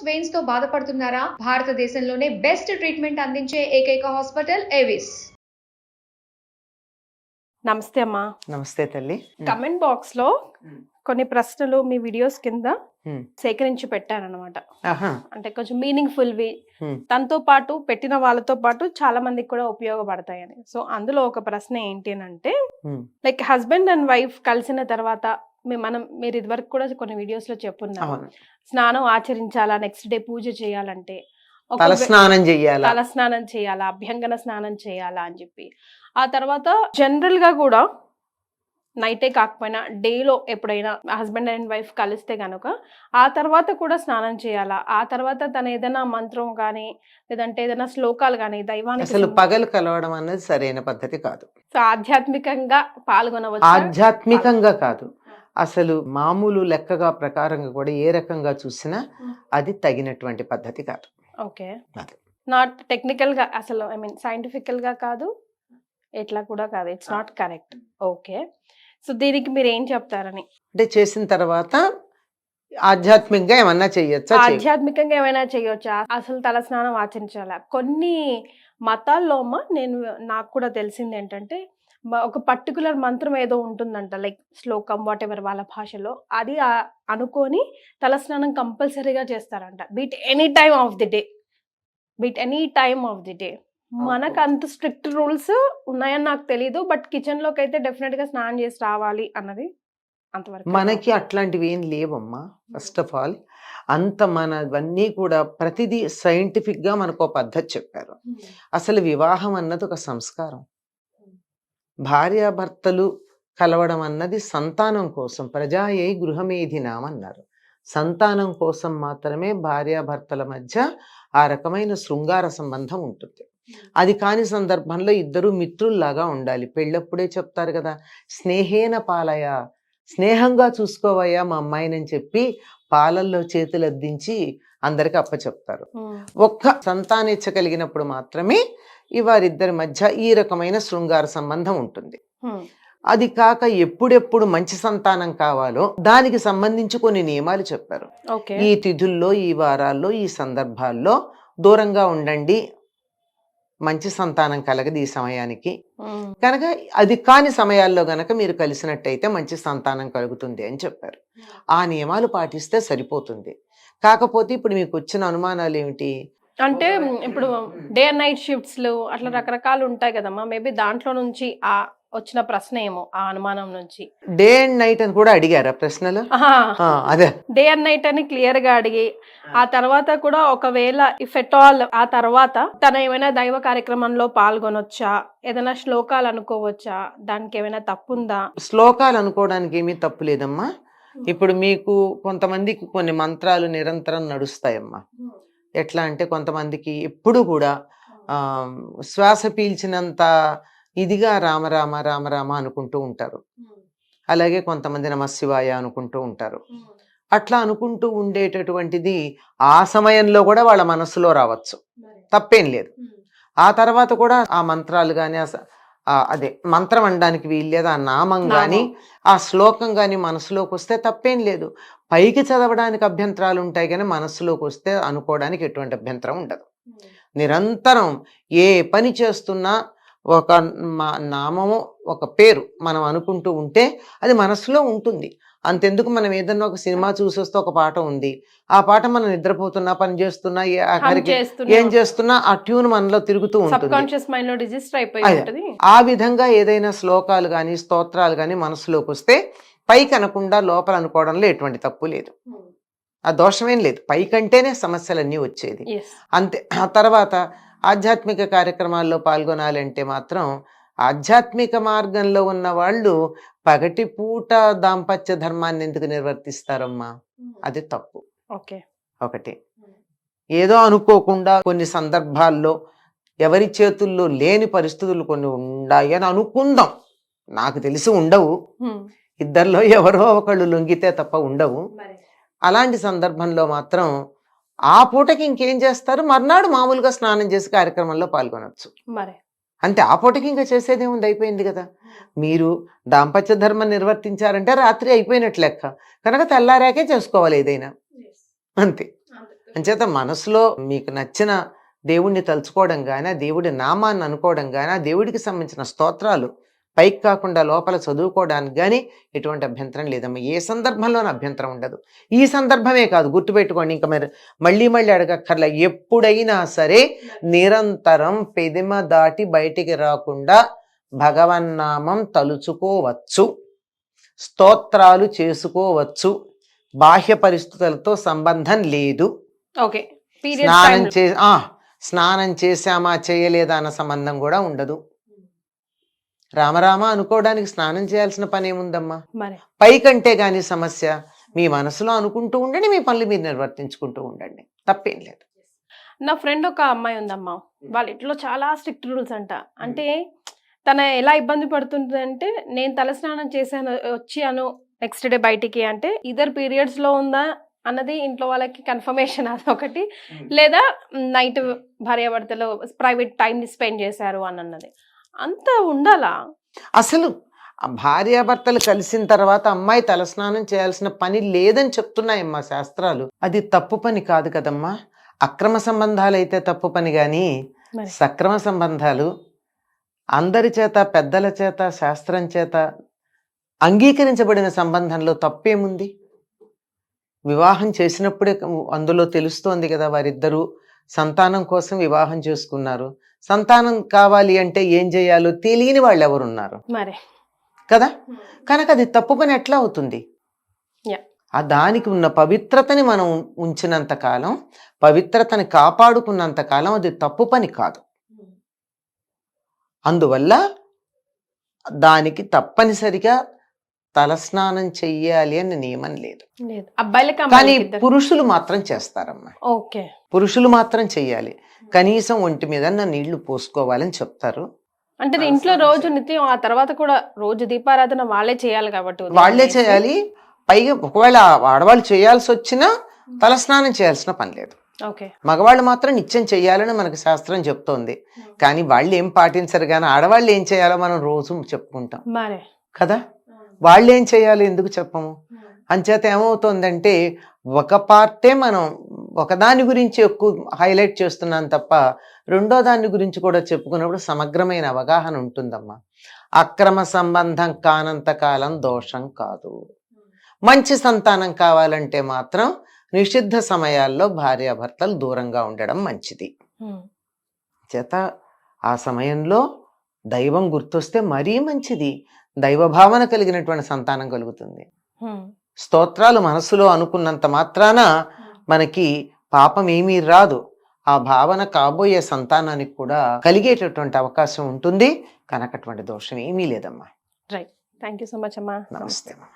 Veins తో బాధపడుతున్నారా? భారతదేశంలోనే బెస్ట్ ట్రీట్మెంట్ అందించే ఏకైక హాస్పిటల్ ఏవిస్. నమస్తే అమ్మా. నమస్తే తల్లి. కమెంట్ బాక్స్ లో కొన్ని ప్రశ్నలు మీ వీడియోస్ కింద సేకరించి పెట్టారనమాట. అంటే కొంచెం మీనింగ్ఫుల్ వి, తనతో పాటు పెట్టిన వాళ్ళతో పాటు చాలా మందికి కూడా ఉపయోగపడతాయని. సో అందులో ఒక ప్రశ్న ఏంటి అంటే, లైక్ హస్బెండ్ అండ్ వైఫ్ కలిసిన తర్వాత మీరు ఇదివరకు కూడా కొన్ని వీడియోస్ లో చెప్పున్నారు, స్నానం ఆచరించాలా, నెక్స్ట్ డే పూజ చేయాలంటే తలస్నానం చేయాలా, అభ్యంగన స్నానం చేయాలా అని చెప్పి. ఆ తర్వాత జనరల్ గా కూడా నైటే కాకపోయినా డేలో ఎప్పుడైనా హస్బెండ్ అండ్ వైఫ్ కలిస్తే కనుక ఆ తర్వాత కూడా స్నానం చేయాలా, ఆ తర్వాత తన ఏదైనా మంత్రం కానీ లేదంటే ఏదైనా శ్లోకాలు కానీ దైవానికి అసలు పగలు కలవడం అనేది సరైన పద్ధతి కాదు. సో ఆధ్యాత్మికంగా పాల్గొనవచ్చు. ఆధ్యాత్మికంగా కాదు, అసలు మామూలు లెక్కగా ప్రకారంగా కూడా ఏ రకంగా చూసినా అది తగినటువంటి పద్ధతి కాదు. ఓకే, నాట్ టెక్నికల్ గా, అసలు ఐ మీన్ సైంటిఫికల్ గా కాదు, ఎట్లా కూడా కాదు, it's not correct. Okay, so దీనికి మీరు ఏం చెప్తారని? అంటే చేసిన తర్వాత ఆధ్యాత్మికంగా ఏమన్నా చేయొచ్చా? ఆధ్యాత్మికంగా ఏమైనా చేయొచ్చా? అసలు తల స్నానం ఆచరించాలా? కొన్ని మతాల్లో నాకు కూడా తెలిసింది ఏంటంటే, ఒక పర్టికులర్ మంత్రం ఏదో ఉంటుందంట, లైక్ శ్లోకం వాట్ ఎవర్ వాళ్ళ భాషలో, అది అనుకొని తలస్నానం కంపల్సరీగా చేస్తారంట. Beat any time of the day. మనకు అంత స్ట్రిక్ట్ రూల్స్ ఉన్నాయని నాకు తెలీదు, బట్ కిచెన్ లోకి అయితే డెఫినెట్ గా స్నానం చేసి రావాలి అన్నది అంతవరకు. మనకి అట్లాంటివి ఏం లేవమ్మా. ఫస్ట్ ఆఫ్ ఆల్ అంత మనవన్నీ కూడా ప్రతిదీ సైంటిఫిక్ గా మనకు పద్ధతి చెప్పారు. అసలు వివాహం అన్నది ఒక సంస్కారం. భార్యాభర్తలు కలవడం అన్నది సంతానం కోసం, ప్రజాయై గృహమేధినాం అన్నారు. సంతానం కోసం మాత్రమే భార్యాభర్తల మధ్య ఆ రకమైన శృంగార సంబంధం ఉంటుంది. అది కాని సందర్భంలో ఇద్దరు మిత్రుల్లాగా ఉండాలి. పెళ్ళప్పుడే చెప్తారు కదా, స్నేహేన పాలయ, స్నేహంగా చూసుకోవయ్యా మా అమ్మాయినని చెప్పి పాలల్లో చేతులు అద్దించి అందరికి అప్పచెప్తారు. ఒక్క సంతానేచ్ఛ కలిగినప్పుడు మాత్రమే వారిద్దరి మధ్య ఈ రకమైన శృంగార సంబంధం ఉంటుంది. అది కాక ఎప్పుడెప్పుడు మంచి సంతానం కావాలో దానికి సంబంధించి కొన్ని నియమాలు చెప్పారు. ఈ తిథుల్లో, ఈ వారాల్లో, ఈ సందర్భాల్లో దూరంగా ఉండండి, మంచి సంతానం కలగదు ఈ సమయానికి. కనుక అది కాని సమయాల్లో గనక మీరు కలిసినట్టయితే మంచి సంతానం కలుగుతుంది అని చెప్పారు. ఆ నియమాలు పాటిస్తే సరిపోతుంది. కాకపోతే ఇప్పుడు మీకు వచ్చిన అనుమానాలు ఏమిటి అంటే, ఇప్పుడు డే అండ్ నైట్ షిఫ్ట్స్ అట్లా రకరకాలు ఉంటాయి కదమ్మా, మేబీ దాంట్లో నుంచి వచ్చిన ప్రశ్న ఏమో, ఆ అనుమానం నుంచి. డే అండ్ నైట్ అని కూడా అడిగారా ప్రశ్నలు? అదే డే అండ్ నైట్ అని క్లియర్ గా అడిగి, ఆ తర్వాత కూడా ఒకవేళ ఇఫ్ ఎట్ ఆల్ ఆ తర్వాత తన ఏమైనా దైవ కార్యక్రమంలో పాల్గొనొచ్చా, ఏదైనా శ్లోకాలు అనుకోవచ్చా, దానికి ఏమైనా తప్పుందా? శ్లోకాలు అనుకోవడానికి ఏమీ తప్పు లేదమ్మా. ఇప్పుడు మీకు కొంతమందికి కొన్ని మంత్రాలు నిరంతరం నడుస్తాయమ్మా. ఎట్లా అంటే, కొంతమందికి ఎప్పుడు కూడా శ్వాస పీల్చినంత ఇదిగా రామ రామ రామ రామ అనుకుంటూ ఉంటారు. అలాగే కొంతమంది నమశివాయ అనుకుంటూ ఉంటారు. అట్లా అనుకుంటూ ఉండేటటువంటిది ఆ సమయంలో కూడా వాళ్ళ మనసులో రావచ్చు, తప్పేం లేదు. ఆ తర్వాత కూడా ఆ మంత్రాలు కానీ, అదే మంత్రం అనడానికి వీల్లేదు, ఆ నామం కానీ ఆ శ్లోకం కానీ మనసులోకి వస్తే తప్పేం లేదు. పైకి చదవడానికి అభ్యంతరాలు ఉంటాయి కానీ మనస్సులోకి వస్తే అనుకోవడానికి ఎటువంటి అభ్యంతరం ఉండదు. నిరంతరం ఏ పని చేస్తున్నా ఒక నామము, ఒక పేరు మనం అనుకుంటూ ఉంటే అది మనసులో ఉంటుంది. అంతెందుకు, మనం ఏదన్నా ఒక సినిమా చూసొస్తే ఒక పాట ఉంది, ఆ పాట మనం నిద్రపోతున్నా, పని చేస్తున్నా, ఏం చేస్తున్నా ఆ ట్యూన్ మనలో తిరుగుతూ ఉంటుంది. ఆ విధంగా ఏదైనా శ్లోకాలు కానీ స్తోత్రాలు కానీ మనసులోకి వస్తే పైకి అనకుండా లోపల అనుకోవడంలో ఎటువంటి తప్పు లేదు. ఆ దోషమేం లేదు. పైకంటేనే సమస్యలన్నీ వచ్చేది అంతే. ఆ తర్వాత ఆధ్యాత్మిక కార్యక్రమాల్లో పాల్గొనాలంటే మాత్రం ఆధ్యాత్మిక మార్గంలో ఉన్న వాళ్ళు పగటి పూట దాంపత్య ధర్మాన్ని ఎందుకు నిర్వర్తిస్తారమ్మా? అది తప్పు. ఒకటి, ఏదో అనుకోకుండా కొన్ని సందర్భాల్లో ఎవరి చేతుల్లో లేని పరిస్థితులు కొన్ని ఉన్నాయి అని అనుకుందాం. నాకు తెలిసి ఉండవు, ఇద్దరిలో ఎవరో ఒకళ్ళు లొంగితే తప్ప ఉండవు. అలాంటి సందర్భంలో మాత్రం ఆ పూటకి ఇంకేం చేస్తారు, మర్నాడు మామూలుగా స్నానం చేసి కార్యక్రమంలో పాల్గొనవచ్చు. అంటే ఆ పూటకి ఇంకా చేసేదేముంది, అయిపోయింది కదా. మీరు దాంపత్య ధర్మం నిర్వర్తించారంటే రాత్రి అయిపోయినట్లు లెక్క. కనుక తెల్లారాకే చేసుకోవాలి ఏదైనా, అంతే. అంచేత మనసులో మీకు నచ్చిన దేవుణ్ణి తలుచుకోవడం కానీ, ఆ దేవుడి నామాన్ని అనుకోవడం కానీ, ఆ దేవుడికి సంబంధించిన స్తోత్రాలు పైకి కాకుండా లోపల చదువుకోవడానికి కానీ ఎటువంటి అభ్యంతరం లేదమ్మా. ఏ సందర్భంలోనూ అభ్యంతరం ఉండదు. ఈ సందర్భమే కాదు, గుర్తుపెట్టుకోండి, ఇంకా మరి మళ్ళీ అడగక్కర్లే. ఎప్పుడైనా సరే నిరంతరం పెదిమ దాటి బయటికి రాకుండా భగవన్నామం తలుచుకోవచ్చు, స్తోత్రాలు చేసుకోవచ్చు. బాహ్య పరిస్థితులతో సంబంధం లేదు. ఓకే. స్నానం చేశామా చేయలేదా అన్న సంబంధం కూడా ఉండదు. రామరామ అనుకోవడానికి స్నానం చేయాల్సిన పని ఏముందమ్మా? పైకంటే గాని సమస్య. మీ మనసులో అనుకుంటూ ఉండండి, మీ పనులు మీరు నిర్వర్తించుకుంటూ ఉండండి, తప్పేం లేదు. నా ఫ్రెండ్ ఒక అమ్మాయి ఉందమ్మా, వాళ్ళ ఇంట్లో చాలా స్ట్రిక్ట్ రూల్స్ అంట. అంటే తన ఎలా ఇబ్బంది పడుతుంది అంటే, నేను తలస్నానం చేశాను వచ్చాను నెక్స్ట్ డే బయటికి అంటే ఇద్దరు పీరియడ్స్ లో ఉందా అన్నది ఇంట్లో వాళ్ళకి కన్ఫర్మేషన్ అదొకటి, లేదా నైట్ భార్యాభర్తలు ప్రైవేట్ టైం స్పెండ్ చేశారు అని అన్నది. అంత ఉండాలా? అసలు భార్యాభర్తలు కలిసిన తర్వాత అమ్మాయి తలస్నానం చేయాల్సిన పని లేదని చెప్తున్నాయమ్మా శాస్త్రాలు. అది తప్పు పని కాదు కదమ్మా. అక్రమ సంబంధాలు అయితే తప్పు పని, కానీ సక్రమ సంబంధాలు అందరి చేత, పెద్దల చేత, శాస్త్రం చేత అంగీకరించబడిన సంబంధంలో తప్పేముంది? వివాహం చేసినప్పుడే అందులో తెలుస్తోంది కదా, వారిద్దరూ సంతానం కోసం వివాహం చేసుకున్నారు. సంతానం కావాలి అంటే ఏం చేయాలో తెలియని వాళ్ళు ఎవరున్నారు కదా. కనుక అది తప్పు పని ఎట్లా అవుతుంది? ఆ దానికి ఉన్న పవిత్రతని మనం ఉంచినంత కాలం, పవిత్రతని కాపాడుకున్నంత కాలం అది తప్పు పని కాదు. అందువల్ల దానికి తప్పనిసరిగా తలస్నానం చెయ్యాలి అని నియమం లేదు. కానీ పురుషులు మాత్రం చేస్తారమ్మా. పురుషులు మాత్రం చెయ్యాలి. కనీసం ఒంటి మీద నీళ్లు పోసుకోవాలని చెప్తారు. అంటే ఇంట్లో రోజు నిత్యం, ఆ తర్వాత కూడా రోజు దీపారాధన వాళ్ళే చేయాలి కాబట్టి వాళ్ళే చేయాలి. పైగా ఒకవేళ ఆడవాళ్ళు చేయాల్సి వచ్చినా తలస్నానం చేయాల్సిన పని లేదు. మగవాళ్ళు మాత్రం నిత్యం చెయ్యాలని మనకు శాస్త్రం చెప్తోంది. కానీ వాళ్ళు ఏం పాటించరు, కానీ ఆడవాళ్ళు ఏం చేయాలో మనం రోజు చెప్పుకుంటాం కదా. వాళ్ళు ఏం చేయాలో ఎందుకు చెప్పము? అంచేత ఏమవుతోందంటే ఒక పార్టే మనం ఒకదాని గురించి ఎక్కువ హైలైట్ చేస్తున్నాం తప్ప రెండో దాని గురించి కూడా చెప్పుకున్నప్పుడు సమగ్రమైన అవగాహన ఉంటుందమ్మా. అక్రమ సంబంధం కానంత కాలం దోషం కాదు. మంచి సంతానం కావాలంటే మాత్రం నిషిద్ధ సమయాల్లో భార్యాభర్తలు దూరంగా ఉండడం మంచిది. చేత ఆ సమయంలో దైవం గుర్తొస్తే మరీ మంచిది. దైవభావన కలిగినటువంటి సంతానం కలుగుతుంది. స్తోత్రాలు మనసులో అనుకున్నంత మాత్రాన మనకి పాపం ఏమీ రాదు. ఆ భావన కాబోయే సంతానానికి కూడా కలిగేటటువంటి అవకాశం ఉంటుంది. కనుక అటువంటి దోషం ఏమీ లేదమ్మా. Right. Thank you so much అమ్మా. నమస్తే అమ్మా.